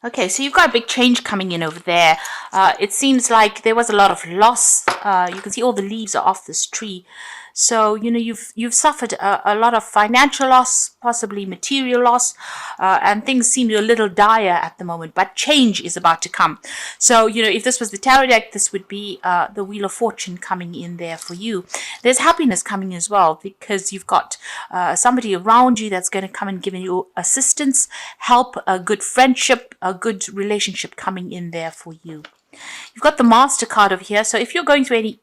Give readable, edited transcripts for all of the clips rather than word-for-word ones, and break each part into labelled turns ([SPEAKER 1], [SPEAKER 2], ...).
[SPEAKER 1] Okay, so you've got a big change coming in over there. It seems like there was a lot of loss. You can see all the leaves are off this tree. So, you've suffered a lot of financial loss, possibly material loss, and things seem a little dire at the moment, but change is about to come. So, if this was the tarot deck, this would be the Wheel of Fortune coming in there for you. There's happiness coming as well, because you've got somebody around you that's going to come and give you assistance, help, a good friendship, a good relationship coming in there for you. You've got the Master card over here. So if you're going through any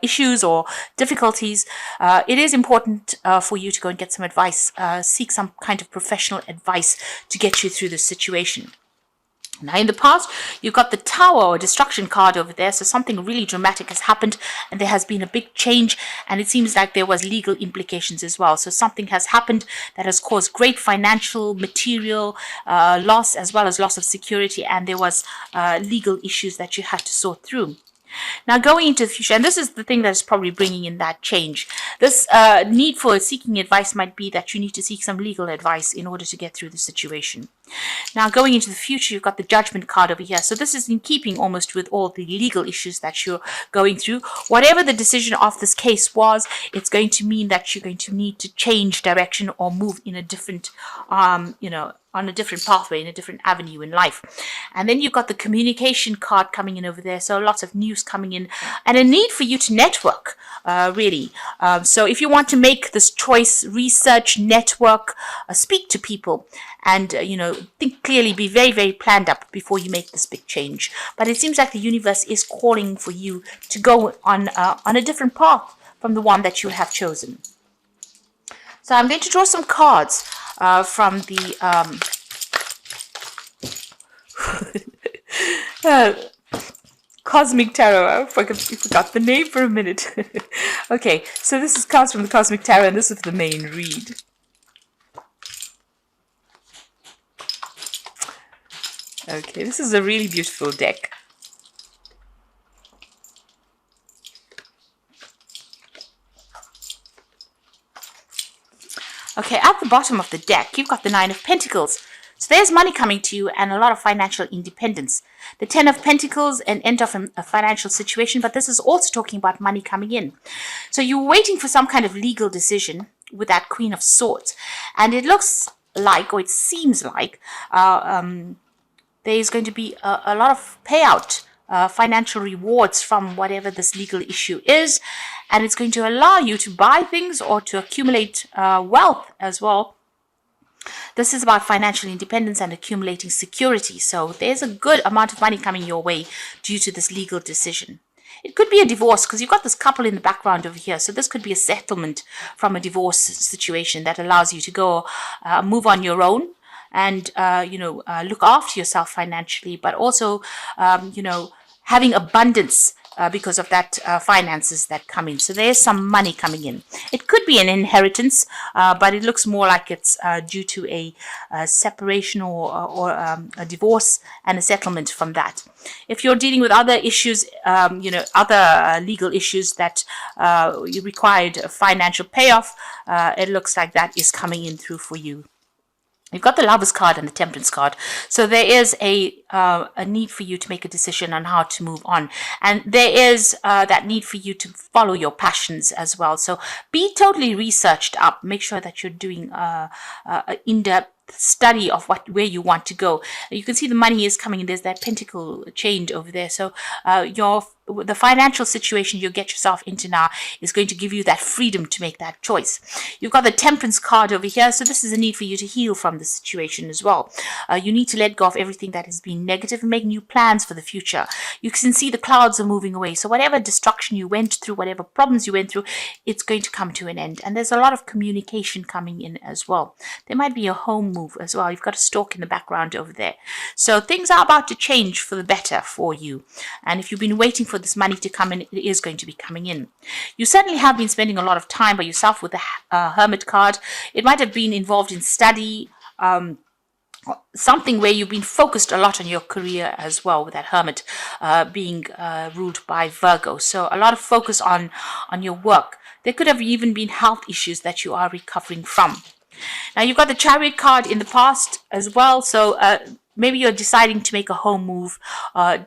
[SPEAKER 1] issues or difficulties, it is important for you to go and get some advice, seek some kind of professional advice to get you through the situation. Now, in the past, you've got the Tower or Destruction card over there. So something really dramatic has happened and there has been a big change. And it seems like there was legal implications as well. So something has happened that has caused great financial, material loss, as well as loss of security. And there was legal issues that you had to sort through. Now, going into the future, and this is the thing that's probably bringing in that change. This need for seeking advice might be that you need to seek some legal advice in order to get through the situation. Now, going into the future, you've got the Judgment card over here. So this is in keeping almost with all the legal issues that you're going through. Whatever the decision of this case was, it's going to mean that you're going to need to change direction or move in a different, on a different pathway, in a different avenue in life. And then you've got the Communication card coming in over there. So lots of news coming in and a need for you to network, really. So if you want to make this choice, research, network, speak to people, and, think clearly, be very, very planned up before you make this big change. But it seems like the universe is calling for you to go on a different path from the one that you have chosen. So I'm going to draw some cards from the Cosmic Tarot. I forgot the name for a minute. Okay, so this is cards from the Cosmic Tarot, and this is the main read. Okay, this is a really beautiful deck. Okay, at the bottom of the deck, you've got the Nine of Pentacles. So there's money coming to you and a lot of financial independence. The Ten of Pentacles, an end of a financial situation, but this is also talking about money coming in. So you're waiting for some kind of legal decision with that Queen of Swords. And it looks like, or it seems like, there's going to be a lot of payout, financial rewards from whatever this legal issue is. And it's going to allow you to buy things or to accumulate wealth as well. This is about financial independence and accumulating security. So there's a good amount of money coming your way due to this legal decision. It could be a divorce because you've got this couple in the background over here. So this could be a settlement from a divorce situation that allows you to go move on your own and, look after yourself financially, but also, having abundance because of that finances that come in. So there's some money coming in. It could be an inheritance, but it looks more like it's due to a separation or a divorce and a settlement from that. If you're dealing with other issues, other legal issues that you required a financial payoff, it looks like that is coming in through for you. You've got the Lovers card and the Temperance card. So there is a need for you to make a decision on how to move on. And there is that need for you to follow your passions as well. So be totally researched up. Make sure that you're doing an in-depth study of where you want to go. You can see the money is coming in. There's that pentacle chained over there. So the financial situation you get yourself into now is going to give you that freedom to make that choice. You've got the Temperance card over here. So this is a need for you to heal from the situation as well. You need to let go of everything that has been negative and make new plans for the future. You can see the clouds are moving away. So whatever destruction you went through, whatever problems you went through, it's going to come to an end. And there's a lot of communication coming in as well. There might be a home move as well. You've got a stork in the background over there. So things are about to change for the better for you. And if you've been waiting for this money to come in, it is going to be coming in. You certainly have been spending a lot of time by yourself with the Hermit card. It might have been involved in study, something where you've been focused a lot on your career as well, with that Hermit being ruled by Virgo. So a lot of focus on your work. There could have even been health issues that you are recovering from. Now, you've got the Chariot card in the past as well. So maybe you're deciding to make a home move,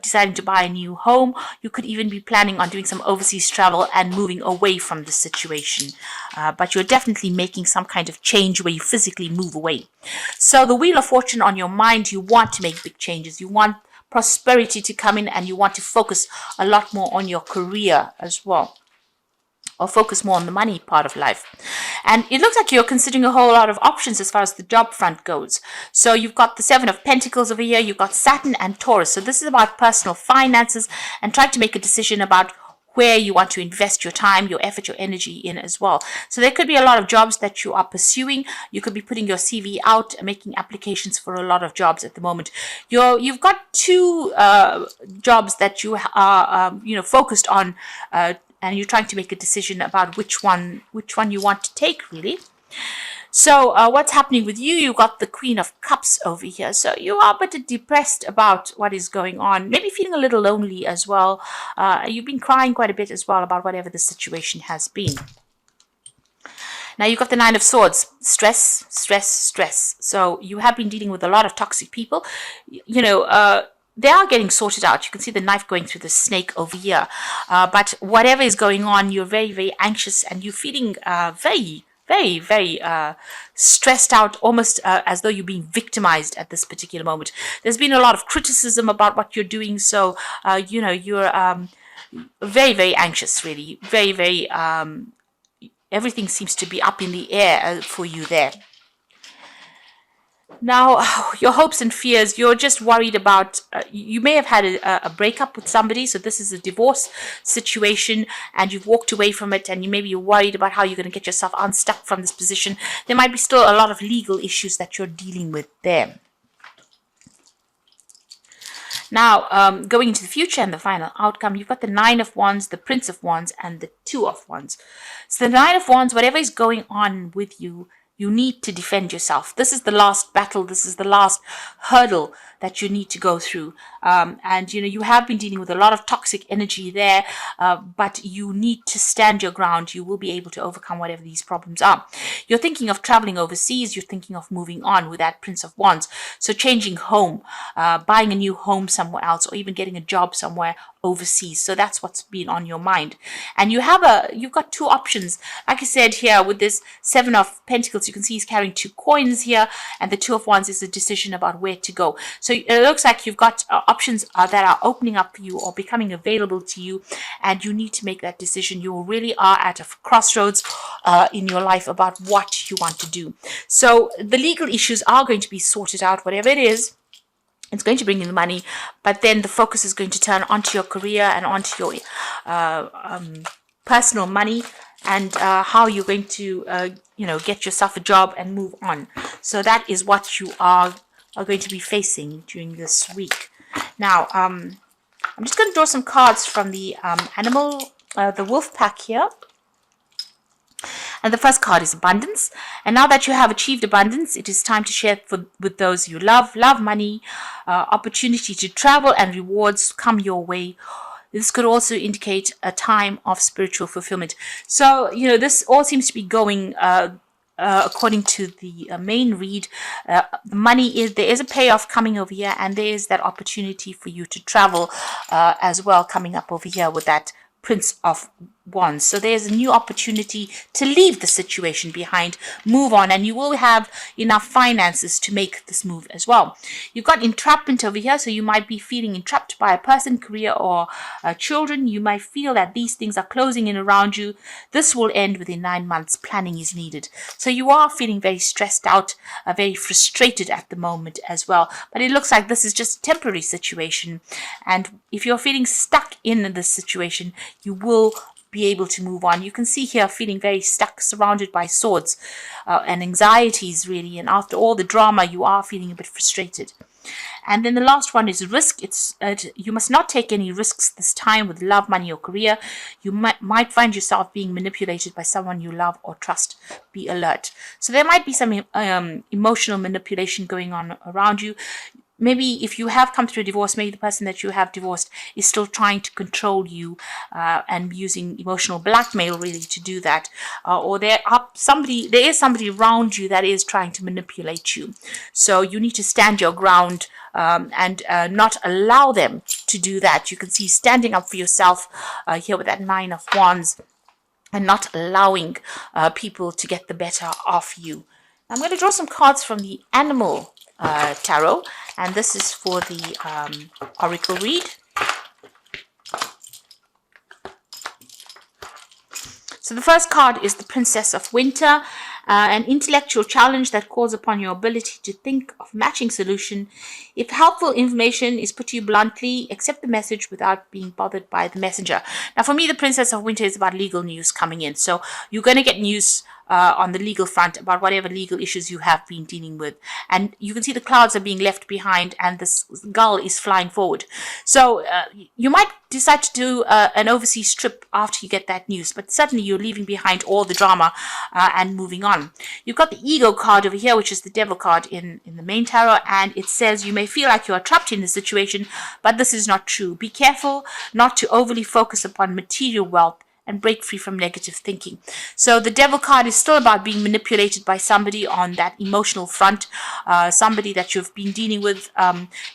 [SPEAKER 1] deciding to buy a new home. You could even be planning on doing some overseas travel and moving away from the situation. But you're definitely making some kind of change where you physically move away. So the Wheel of Fortune on your mind, you want to make big changes. You want prosperity to come in, and you want to focus a lot more on your career as well, or focus more on the money part of life. And it looks like you're considering a whole lot of options as far as the job front goes. So you've got the Seven of Pentacles over here, you've got Saturn and Taurus. So this is about personal finances and trying to make a decision about where you want to invest your time, your effort, your energy in as well. So there could be a lot of jobs that you are pursuing. You could be putting your CV out and making applications for a lot of jobs at the moment. You've got two jobs that you are focused on, and you're trying to make a decision about which one you want to take, really. So what's happening with you? You got the Queen of Cups over here. So you are a bit depressed about what is going on. Maybe feeling a little lonely as well. You've been crying quite a bit as well about whatever the situation has been. Now you've got the Nine of Swords. Stress, stress, stress. So you have been dealing with a lot of toxic people. They are getting sorted out. You can see the knife going through the snake over here. But whatever is going on, you're very, very anxious, and you're feeling very, very, very stressed out, almost as though you're being victimized at this particular moment. There's been a lot of criticism about what you're doing. So, you're very, very anxious, really. Very, very, everything seems to be up in the air for you there. Now, your hopes and fears, you're just worried about, you may have had a breakup with somebody, so this is a divorce situation, and you've walked away from it, and maybe you're worried about how you're going to get yourself unstuck from this position. There might be still a lot of legal issues that you're dealing with there. Now, going into the future and the final outcome, you've got the Nine of Wands, the Prince of Wands, and the Two of Wands. So the Nine of Wands, whatever is going on with you, you need to defend yourself. This is the last battle. This is the last hurdle that you need to go through. And you have been dealing with a lot of toxic energy there, but you need to stand your ground. You will be able to overcome whatever these problems are. You're thinking of traveling overseas. You're thinking of moving on with that Prince of Wands. So changing home, buying a new home somewhere else, or even getting a job somewhere overseas. So that's what's been on your mind. And you've got two options. Like I said here, with this Seven of Pentacles, you can see he's carrying two coins here, and the Two of Wands is a decision about where to go. So it looks like you've got options that are opening up for you or becoming available to you, and you need to make that decision. You really are at a crossroads in your life about what you want to do. So the legal issues are going to be sorted out, whatever it is. It's going to bring in the money, but then the focus is going to turn onto your career and onto your personal money, and how you're going to, get yourself a job and move on. So that is what you are going to be facing during this week. Now, I'm just going to draw some cards from the the wolf pack here. And the first card is abundance. And now that you have achieved abundance, it is time to share with those you love. Love, money, opportunity to travel, and rewards come your way. This could also indicate a time of spiritual fulfillment. So, this all seems to be going according to the main read. There is a payoff coming over here, and there is that opportunity for you to travel as well coming up over here with that Prince of Wands. So there's a new opportunity to leave the situation behind, move on, and you will have enough finances to make this move as well. You've got entrapment over here, so you might be feeling entrapped by a person, career, or children. You might feel that these things are closing in around you. This will end within 9 months. Planning is needed. So you are feeling very stressed out, very frustrated at the moment as well. But it looks like this is just a temporary situation. And if you're feeling stuck in this situation, you will be able to move on. You can see here feeling very stuck, surrounded by swords and anxieties, really. And after all the drama, you are feeling a bit frustrated. And then the last one is risk. You must not take any risks this time with love, money, or career. You might find yourself being manipulated by someone you love or trust. Be alert. So there might be some emotional manipulation going on around you. Maybe if you have come through a divorce, maybe the person that you have divorced is still trying to control you and using emotional blackmail really to do that. Or there is somebody around you that is trying to manipulate you. So you need to stand your ground and not allow them to do that. You can see standing up for yourself here with that Nine of Wands, and not allowing people to get the better of you. I'm going to draw some cards from the Animal Tarot, and this is for the Oracle read. So the first card is the Princess of Winter, an intellectual challenge that calls upon your ability to think of matching solution. If helpful information is put to you bluntly, accept the message without being bothered by the messenger. Now, for me, the Princess of Winter is about legal news coming in. So you're going to get news on the legal front about whatever legal issues you have been dealing with. And you can see the clouds are being left behind and this gull is flying forward. So you might decide to do an overseas trip after you get that news, but certainly you're leaving behind all the drama and moving on. You've got the Ego card over here, which is the Devil card in the main tarot, and it says you may feel like you are trapped in this situation, but this is not true. Be careful not to overly focus upon material wealth and break free from negative thinking. So the Devil card is still about being manipulated by somebody on that emotional front. Somebody that you've been dealing with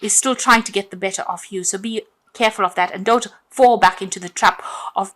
[SPEAKER 1] is still trying to get the better of you. So be careful of that and don't fall back into the trap of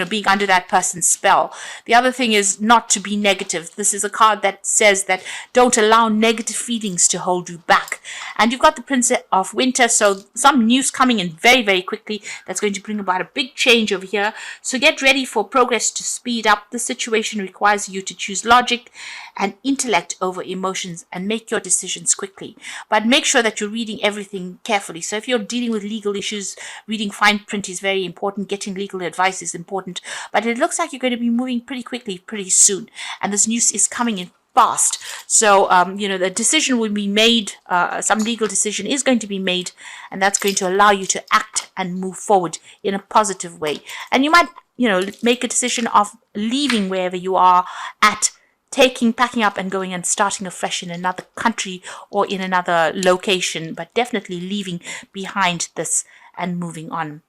[SPEAKER 1] being under that person's spell. The other thing is not to be negative. This is a card that says that don't allow negative feelings to hold you back. And you've got the Princess of Winter, so some news coming in very, very quickly that's going to bring about a big change over here. So get ready for progress to speed up. The situation requires you to choose logic and intellect over emotions and make your decisions quickly. But make sure that you're reading everything carefully. So if you're dealing with legal issues, reading fine print is very important. Getting legal advice is important. But it looks like you're going to be moving pretty quickly, pretty soon. And this news is coming in fast. So, the decision will be made. Some legal decision is going to be made. And that's going to allow you to act and move forward in a positive way. And you might, make a decision of leaving wherever you are at, packing up and going and starting afresh in another country or in another location, but definitely leaving behind this and moving on.